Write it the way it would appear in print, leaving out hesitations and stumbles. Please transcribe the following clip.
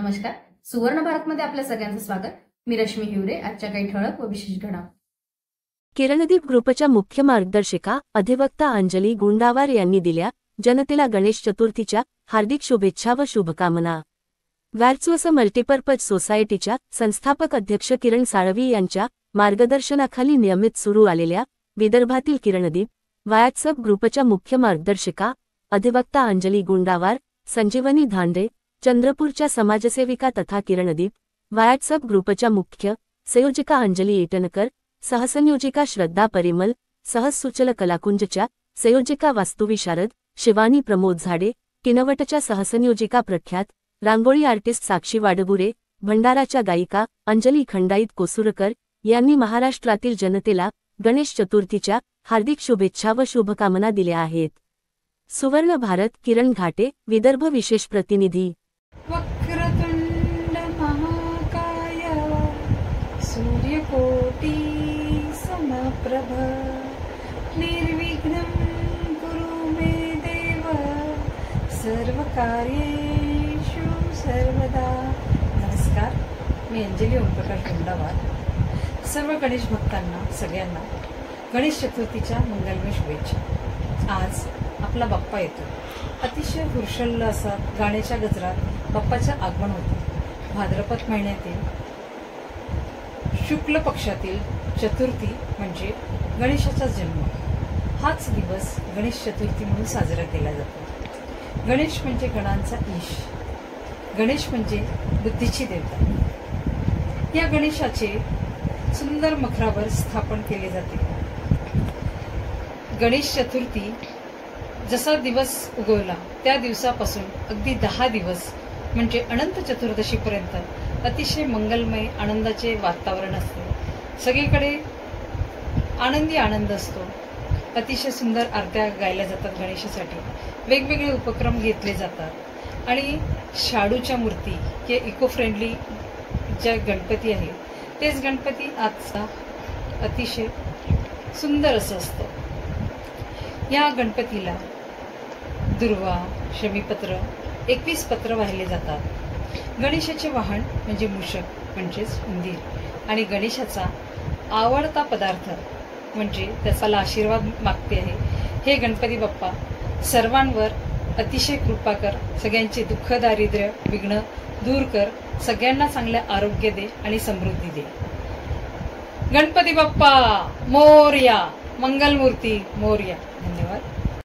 नमस्कार. सुवर्ण भारतमध्ये आपल्या सगळ्यांचं स्वागत. मी रश्मी हिवरे. आजच्या काही ठळक व विशेष घडामोडी. किरणदीप ग्रुपच्या मुख्य मार्गदर्शिका अधिवक्ता अंजली गुंडावार यांनी दिल्या जनतेला गणेश चतुर्थीच्या हार्दिक शुभेच्छा व शुभकामना. वॅर्च्युअस मल्टीपर्पज सोसायटीच्या संस्थापक अध्यक्ष किरण साळवी यांच्या मार्गदर्शनाखाली नियमित सुरू आलेल्या विदर्भातील किरणदीप व्हॉट्सअप ग्रुपच्या मुख्य मार्गदर्शिका अधिवक्ता अंजली गुंडावार, संजीवनी धांडे, चंद्रपूरच्या समाजसेविका तथा किरणदीप व्हॉट्सअप ग्रुपच्या मुख्य संयोजिका अंजली इटनकर, सहसंयोजिका श्रद्धा परिमल, सहसूचल कलाकुंजच्या संयोजिका वास्तुविशारद शिवानी प्रमोद झाडे, किनवटच्या सहसंयोजिका प्रख्यात रांगोळी आर्टिस्ट साक्षी वाडबुरे, भंडाराच्या गायिका अंजली खंडाईत कोसुरकर यांनी महाराष्ट्रातील जनतेला गणेश चतुर्थीच्या हार्दिक शुभेच्छा व शुभकामना दिल्या आहेत. सुवर्ण भारत किरण घाटे, विदर्भ विशेष प्रतिनिधी. वक्रतुंड महाकाय सूर्यकोटी समप्रभ निर्विघ्नं कुरु मे देव सर्वकार्येषु सर्वदा. नमस्कार, मी अंजली ओमप्रकाश गुंडावार. सर्व गणेश भक्तांना सगळ्यांना गणेश चतुर्थीच्या मंगलमय शुभेच्छा. आज आपला बाप्पा येतो. अतिशय हुर्षल्ल असा गाण्याच्या गजरात बाप्पाचं आगमन होतं. भाद्रपद महिन्यातील शुक्ल पक्षातील चतुर्थी म्हणजे गणेशाचा जन्म. हाच दिवस गणेश चतुर्थी म्हणून साजरा केला जातो. गणेश म्हणजे गणांचा ईश. गणेश म्हणजे बुद्धीची देवता. या गणेशाचे सुंदर मखरावर स्थापन केले जाते. गणेश चतुर्थी जसा दिवस उगवला त्या दिवसापासून अगदी 10 दिवस म्हणजे अनंत चतुर्दशीपर्यंत अतिशय मंगलमय आनंदाचे वातावरण असते. सगळीकडे आनंदी आनंद असतो. अतिशय सुंदर आरत्या गायल्या जातात गणेशासाठी. वेगवेगळे उपक्रम घेतले जातात आणि शाडूच्या मूर्ती किंवा इको फ्रेंडली ज्या गणपती आहे तेच गणपती आजचा अतिशय सुंदर असं असतं. या गणपतीला दुर्वा, शमीपत्र, 21 पत्र वाहिले जातात. गणेशाचे वाहन म्हणजे मूषक म्हणजेच उंदीर आणि गणेशाचा आवडता पदार्थ म्हणजे त्याचा आशीर्वाद मागते आहे. हे गणपती बाप्पा सर्वांवर अतिशय कृपा कर, सगळ्यांचे दुःख दारिद्र्य विघ्न दूर कर, सगळ्यांना चांगले आरोग्य दे आणि समृद्धी दे. गणपती बाप्पा मोरया, मंगलमूर्ती मोरया. धन्यवाद.